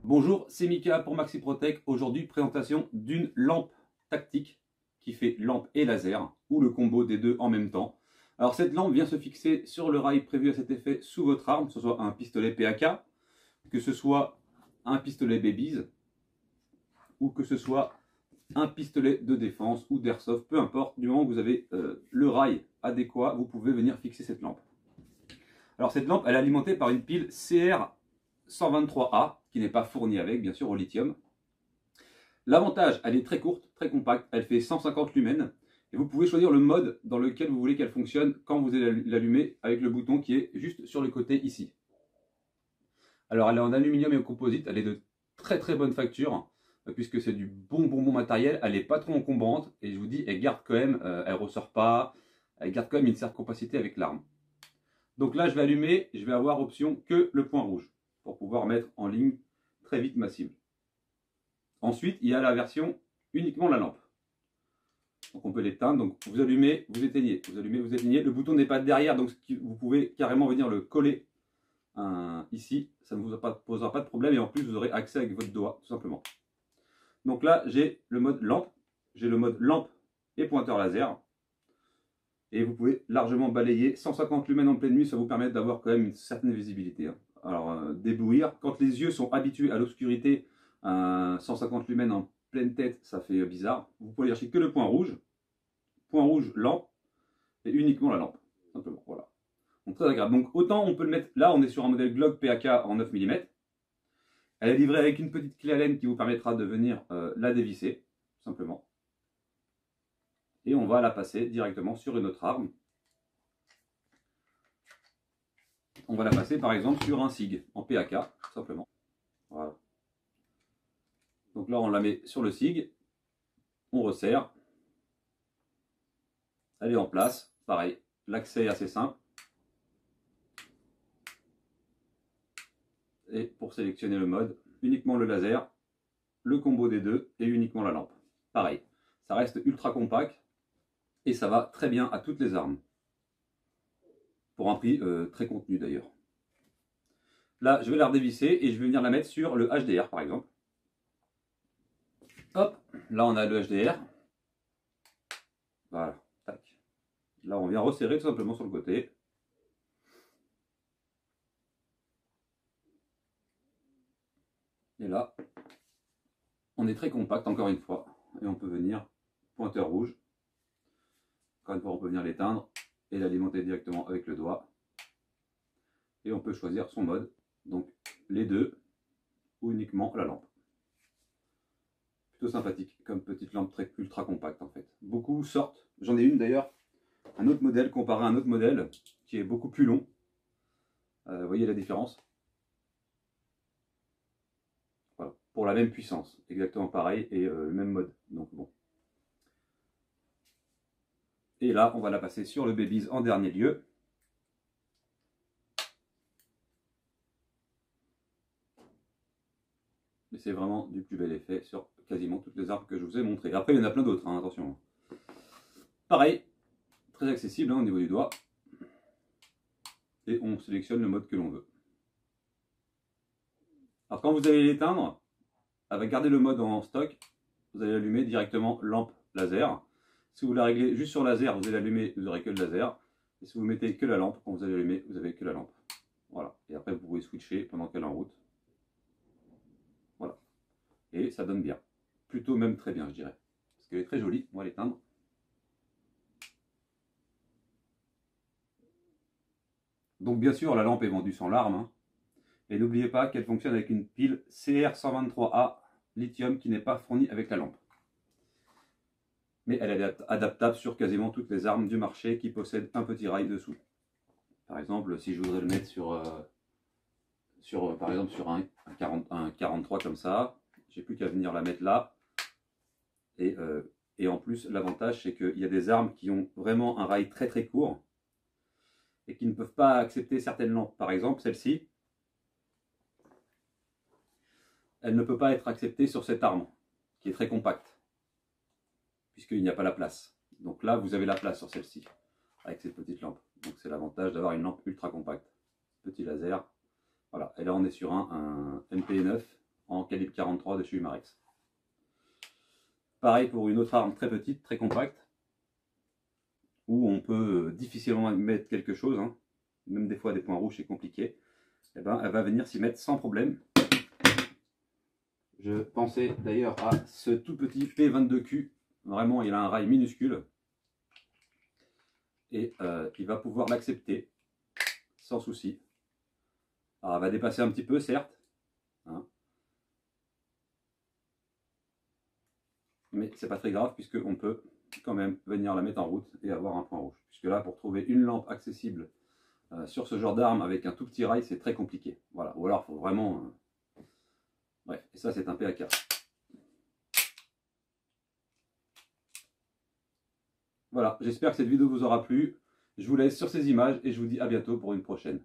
Bonjour, c'est Mika pour MaxiProtec. Aujourd'hui, présentation d'une lampe tactique qui fait lampe et laser, ou le combo des deux en même temps. Alors cette lampe vient se fixer sur le rail prévu à cet effet sous votre arme, que ce soit un pistolet PAK, que ce soit un pistolet Babies, ou que ce soit un pistolet de défense ou d'airsoft, peu importe, du moment que vous avez le rail adéquat, vous pouvez venir fixer cette lampe. Alors cette lampe, elle est alimentée par une pile CR123A, qui n'est pas fournie avec, bien sûr, au lithium. L'avantage, elle est très courte, très compacte, elle fait 150 lumens, et vous pouvez choisir le mode dans lequel vous voulez qu'elle fonctionne quand vous allez l'allumer avec le bouton qui est juste sur le côté ici. Alors elle est en aluminium et en composite, elle est de très très bonne facture, puisque c'est du bon matériel, elle n'est pas trop encombrante, et je vous dis, elle garde quand même, elle ressort pas, elle garde quand même une certaine compacité avec l'arme. Donc là je vais allumer, je vais avoir option que le point rouge, pour pouvoir mettre en ligne très vite ma cible. Ensuite, il y a la version uniquement la lampe. Donc on peut l'éteindre, donc vous allumez, vous éteignez, vous allumez, vous éteignez. Le bouton n'est pas derrière, donc vous pouvez carrément venir le coller ici. Ça ne vous posera pas de problème et en plus vous aurez accès avec votre doigt, tout simplement. Donc là, j'ai le mode lampe, et pointeur laser. Et vous pouvez largement balayer 150 lumens en pleine nuit, ça vous permet d'avoir quand même une certaine visibilité. Alors, d'éblouir, quand les yeux sont habitués à l'obscurité, 150 lumens en pleine tête, ça fait bizarre. Vous pouvez chercher que le point rouge, lampe, et uniquement la lampe, simplement, voilà. Donc très agréable. Donc autant on peut le mettre, là on est sur un modèle Glock PAK en 9 mm. Elle est livrée avec une petite clé Allen qui vous permettra de venir la dévisser, simplement. Et on va la passer directement sur une autre arme. On va la passer par exemple sur un SIG en PAK, tout simplement. Voilà. Donc là on la met sur le SIG, on resserre. Elle est en place, pareil, l'accès est assez simple. Et pour sélectionner le mode, uniquement le laser, le combo des deux et uniquement la lampe. Pareil, ça reste ultra compact et ça va très bien à toutes les armes. Pour un prix très contenu d'ailleurs. Là, je vais la redévisser et je vais venir la mettre sur le HDR par exemple. Hop, là on a le HDR. Voilà, tac. Là on vient resserrer tout simplement sur le côté. Et là, on est très compact encore une fois. Et on peut venir pointeur rouge. Encore une fois, on peut venir l'éteindre et l'alimenter directement avec le doigt. Et on peut choisir son mode. Donc les deux ou uniquement la lampe. Plutôt sympathique comme petite lampe très ultra compacte en fait. Beaucoup sortent. J'en ai une d'ailleurs, un autre modèle comparé à un autre modèle qui est beaucoup plus long. Vous voyez la différence? Voilà. Pour la même puissance, exactement pareil et le même mode. Donc bon. Et là, on va la passer sur le Babies en dernier lieu. Et c'est vraiment du plus bel effet sur quasiment toutes les armes que je vous ai montrées. Après, il y en a plein d'autres, hein, attention. Pareil, très accessible hein, au niveau du doigt. Et on sélectionne le mode que l'on veut. Alors quand vous allez l'éteindre, avec garder le mode en stock, vous allez allumer directement lampe laser. Si vous la réglez juste sur laser, vous allez allumer, vous n'aurez que le laser. Et si vous mettez que la lampe, quand vous allez allumer, vous avez que la lampe. Voilà. Et après, vous pouvez switcher pendant qu'elle est en route. Voilà. Et ça donne bien. Plutôt même très bien, je dirais. Parce qu'elle est très jolie. On va l'éteindre. Donc bien sûr, la lampe est vendue sans larmes. Hein. Et n'oubliez pas qu'elle fonctionne avec une pile CR123A lithium qui n'est pas fournie avec la lampe. Mais elle est adaptable sur quasiment toutes les armes du marché qui possèdent un petit rail dessous. Par exemple, si je voudrais le mettre par exemple sur un 43 comme ça, j'ai plus qu'à venir la mettre là. Et en plus, l'avantage, c'est qu'il y a des armes qui ont vraiment un rail très très court et qui ne peuvent pas accepter certaines lampes. Par exemple, celle-ci, elle ne peut pas être acceptée sur cette arme, qui est très compacte, puisqu'il n'y a pas la place. Donc là, vous avez la place sur celle-ci, avec cette petite lampe. Donc c'est l'avantage d'avoir une lampe ultra compacte. Petit laser. Voilà, et là on est sur un MP9 en calibre 43 de chez Umarex. Pareil pour une autre arme très petite, très compacte, où on peut difficilement mettre quelque chose, hein. Même des fois des points rouges c'est compliqué, et ben, elle va venir s'y mettre sans problème. Je pensais d'ailleurs à ce tout petit P22Q, vraiment il a un rail minuscule, et il va pouvoir l'accepter sans souci. Alors elle va dépasser un petit peu certes, hein, mais c'est pas très grave puisque on peut quand même venir la mettre en route et avoir un point rouge. Puisque là, pour trouver une lampe accessible sur ce genre d'arme avec un tout petit rail, c'est très compliqué. Voilà. Ou alors, il faut vraiment... Bref, et ça, c'est un PAK. Voilà, j'espère que cette vidéo vous aura plu. Je vous laisse sur ces images et je vous dis à bientôt pour une prochaine.